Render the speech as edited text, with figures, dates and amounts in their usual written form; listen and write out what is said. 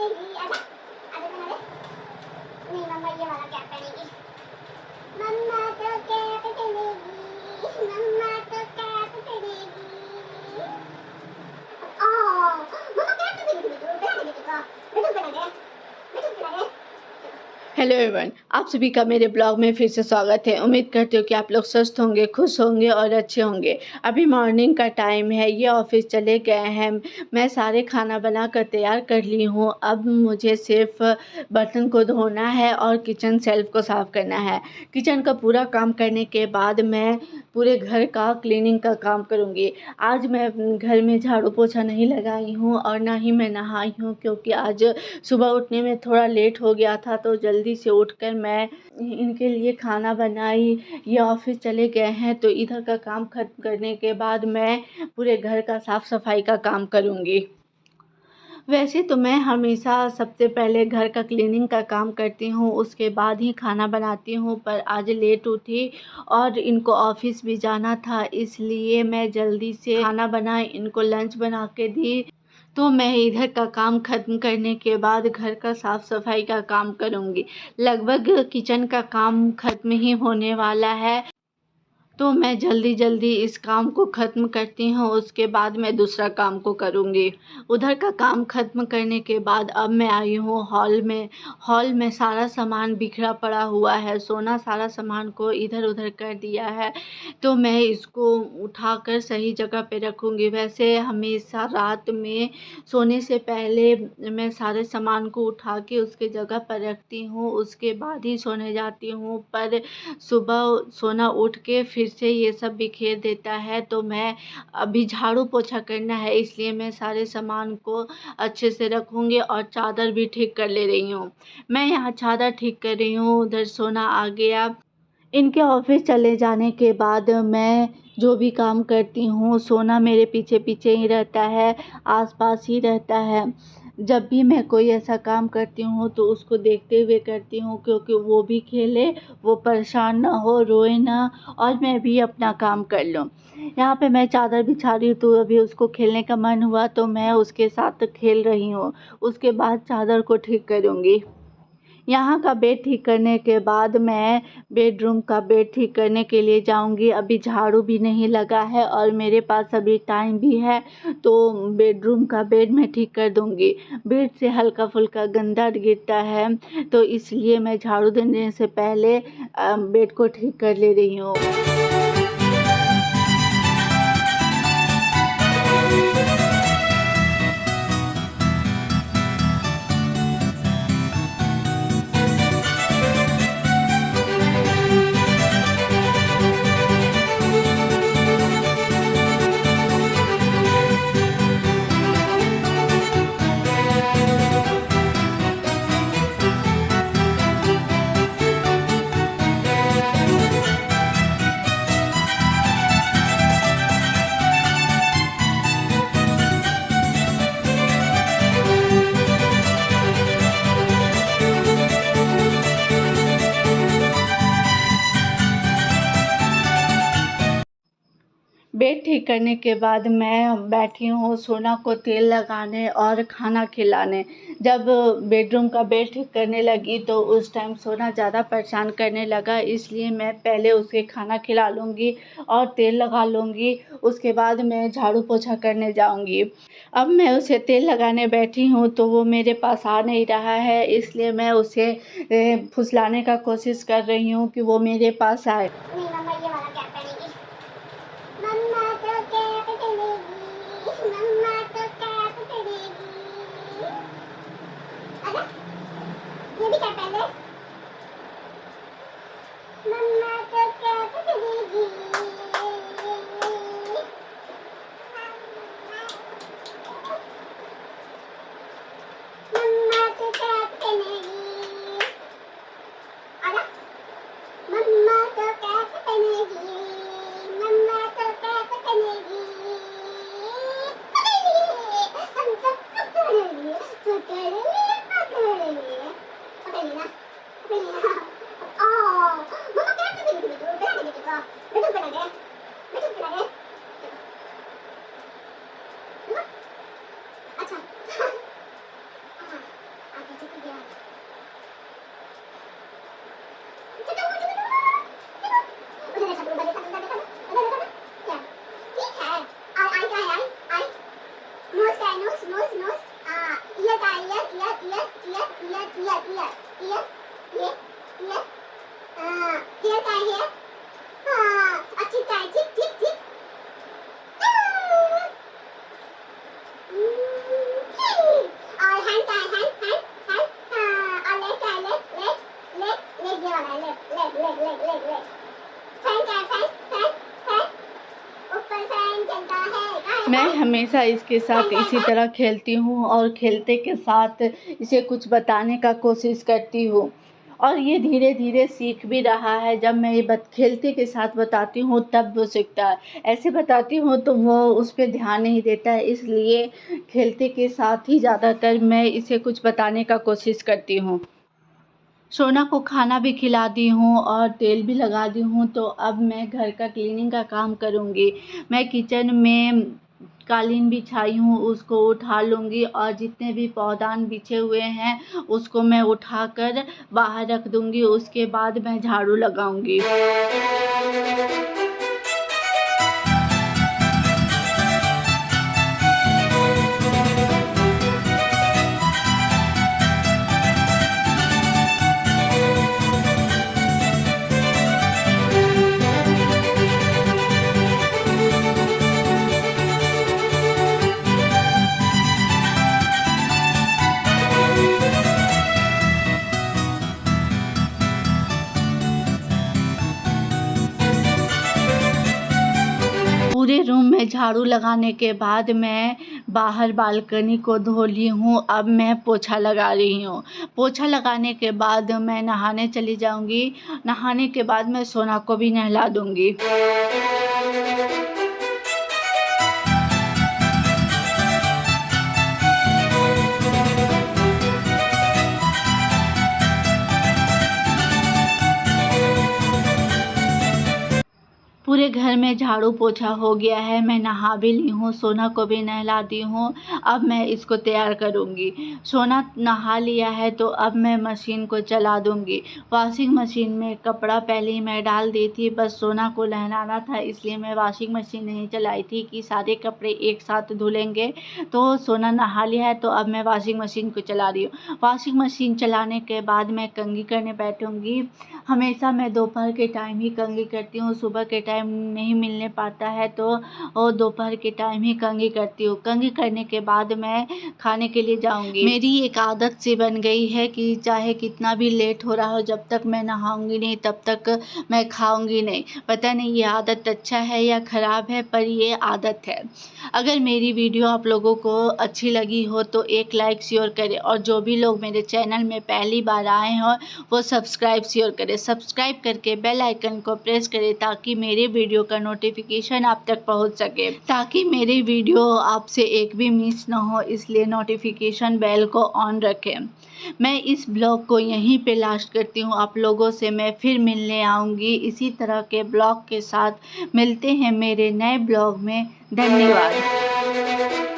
पहनेगी? आजा आजा बना दे। नहीं मम्मा ये वाला कैप पहनेगी। मम्मा तो कैप पहनेगी, मम्मा तो कैप पहनेगी। मम्मा कैप तो पहनेगी, बेटू पहना दे बेटू को, बेटू पहना दे, बेटू पहना दे। हेलो एवरीवन, आप सभी का मेरे ब्लॉग में फिर से स्वागत है। उम्मीद करती हूँ कि आप लोग स्वस्थ होंगे, खुश होंगे और अच्छे होंगे। अभी मॉर्निंग का टाइम है, ये ऑफिस चले गए हैं। मैं सारे खाना बनाकर तैयार कर ली हूँ। अब मुझे सिर्फ बर्तन को धोना है और किचन शेल्फ को साफ़ करना है। किचन का पूरा काम करने के बाद मैं पूरे घर का क्लीनिंग का काम करूँगी। आज मैं घर में झाड़ू पोछा नहीं लगाई हूँ और ना ही मैं नहाई हूँ, क्योंकि आज सुबह उठने में थोड़ा लेट हो गया था। तो जल्दी से उठकर मैं इनके लिए खाना बनाई। ये ऑफिस चले गए हैं, तो इधर का काम खत्म करने के बाद मैं पूरे घर का साफ सफाई का काम करूँगी। वैसे तो मैं हमेशा सबसे पहले घर का क्लीनिंग का काम करती हूँ, उसके बाद ही खाना बनाती हूँ। पर आज लेट उठी और इनको ऑफिस भी जाना था, इसलिए मैं जल्दी से खाना बनाई, इनको लंच बना के दी। तो मैं इधर का काम ख़त्म करने के बाद घर का साफ़ सफाई का काम करूँगी। लगभग किचन का काम ख़त्म ही होने वाला है, तो मैं जल्दी जल्दी इस काम को ख़त्म करती हूँ, उसके बाद मैं दूसरा काम को करूँगी। उधर का काम ख़त्म करने के बाद अब मैं आई हूँ हॉल में। हॉल में सारा सामान बिखरा पड़ा हुआ है। सोना सारा सामान को इधर उधर कर दिया है, तो मैं इसको उठाकर सही जगह पे रखूँगी। वैसे हमेशा रात में सोने से पहले मैं सारे सामान को उठा के उसके जगह पर रखती हूँ, उसके बाद ही सोने जाती हूँ। पर सुबह सोना उठ के फिर से ये सब बिखेर देता है, तो मैं अभी झाड़ू पोछा करना है, इसलिए मैं सारे सामान को अच्छे से रखूँगी और चादर भी ठीक कर ले रही हूँ। मैं यहाँ चादर ठीक कर रही हूँ, उधर सोना आ गया। इनके ऑफिस चले जाने के बाद मैं जो भी काम करती हूँ, सोना मेरे पीछे पीछे ही रहता है, आसपास ही रहता है। जब भी मैं कोई ऐसा काम करती हूँ तो उसको देखते हुए करती हूँ, क्योंकि वो भी खेले, वो परेशान ना हो, रोए ना, और मैं भी अपना काम कर लूँ। यहाँ पे मैं चादर बिछा रही हूँ, तो अभी उसको खेलने का मन हुआ तो मैं उसके साथ खेल रही हूँ। उसके बाद चादर को ठीक करूँगी। यहाँ का बेड ठीक करने के बाद मैं बेडरूम का बेड ठीक करने के लिए जाऊंगी। अभी झाड़ू भी नहीं लगा है और मेरे पास अभी टाइम भी है, तो बेडरूम का बेड मैं ठीक कर दूंगी। बेड से हल्का फुल्का गंदा गिरता है, तो इसलिए मैं झाड़ू देने से पहले बेड को ठीक कर ले रही हूँ। बेड ठीक करने के बाद मैं बैठी हूँ सोना को तेल लगाने और खाना खिलाने। जब बेडरूम का बेड ठीक करने लगी तो उस टाइम सोना ज़्यादा परेशान करने लगा, इसलिए मैं पहले उसे खाना खिला लूँगी और तेल लगा लूँगी। उसके बाद मैं झाड़ू पोछा करने जाऊँगी। अब मैं उसे तेल लगाने बैठी हूँ तो वो मेरे पास आ नहीं रहा है, इसलिए मैं उसे फुसलाने का कोशिश कर रही हूँ कि वो मेरे पास आए। नहीं मम्मा ये वाला कैप पहनेगी। मम्मा तो कैप पहनेगी, मम्मा तो कैप पहनेगी। आजा ये भी कैप पहन ले। मम्मा तो कैप पहनेगी। मम्मा तो कैप पहनेगी। आजा मम्मा तो कैप पहनेगी। नोज नोज नोज, ईयर का ear ear ear ear ear ear ear ear ear ear, hair का हेयर, अच्छी का चिक चिक चिक, और हैंड का हैंड हैंड हैंड, और लेग का लेग लेग लेग लेग, ये वाला leg leg leg leg leg leg, fan का फैन फैन फैन, ऊपर फैन चलता है। मैं हमेशा इसके साथ इसी तरह खेलती हूँ और खेलते के साथ इसे कुछ बताने का कोशिश करती हूँ और ये धीरे धीरे सीख भी रहा है। जब मैं ये खेलते के साथ बताती हूँ तब वो सीखता है, ऐसे बताती हूँ तो वो उस पर ध्यान नहीं देता है। इसलिए खेलते के साथ ही ज़्यादातर मैं इसे कुछ बताने का कोशिश करती हूँ। सोना को खाना भी खिला दी हूँ और तेल भी लगा दी हूँ, तो अब मैं घर का क्लीनिंग का काम करूँगी। मैं किचन में कालीन बिछाई हूँ उसको उठा लूँगी और जितने भी पौधान बिछे हुए हैं उसको मैं उठाकर बाहर रख दूँगी। उसके बाद मैं झाड़ू लगाऊँगी। पूरे रूम में झाड़ू लगाने के बाद मैं बाहर बालकनी को धो ली हूँ। अब मैं पोछा लगा रही हूँ। पोछा लगाने के बाद मैं नहाने चली जाऊँगी। नहाने के बाद मैं सोना को भी नहला दूँगी। पूरे घर में झाड़ू पोछा हो गया है। मैं नहा भी ली हूँ, सोना को भी नहला दी हूँ। अब मैं इसको तैयार करूँगी। सोना नहा लिया है तो अब मैं मशीन को चला दूँगी। वॉशिंग मशीन में कपड़ा पहले ही मैं डाल दी थी, बस सोना को नहलाना था इसलिए मैं वॉशिंग मशीन नहीं चलाई थी कि सारे कपड़े एक साथ धुलेंगे। तो सोना नहा लिया है तो अब मैं वॉशिंग मशीन को चला रही हूँ। वॉशिंग मशीन चलाने के बाद मैं कंघी करने बैठूँगी। हमेशा मैं दोपहर के टाइम ही कंघी करती हूँ, सुबह के टाइम नहीं मिलने पाता है तो और दोपहर के टाइम ही कंघी करती हूँ। कंघी करने के बाद मैं खाने के लिए जाऊँगी। मेरी एक आदत सी बन गई है कि चाहे कितना भी लेट हो रहा हो, जब तक मैं नहाऊंगी नहीं तब तक मैं खाऊंगी नहीं। पता नहीं ये आदत अच्छा है या ख़राब है, पर ये आदत है। अगर मेरी वीडियो आप लोगों को अच्छी लगी हो तो एक लाइक शेयर करें और जो भी लोग मेरे चैनल में पहली बार आए हों वो सब्सक्राइब शेयर करें। सब्सक्राइब करके बेल आइकन को प्रेस करें ताकि मेरे वीडियो का नोटिफिकेशन आप तक पहुंच सके, ताकि मेरी वीडियो आपसे एक भी मिस ना हो। इसलिए नोटिफिकेशन बेल को ऑन रखें। मैं इस ब्लॉग को यहीं पे लास्ट करती हूँ। आप लोगों से मैं फिर मिलने आऊँगी इसी तरह के ब्लॉग के साथ। मिलते हैं मेरे नए ब्लॉग में। धन्यवाद।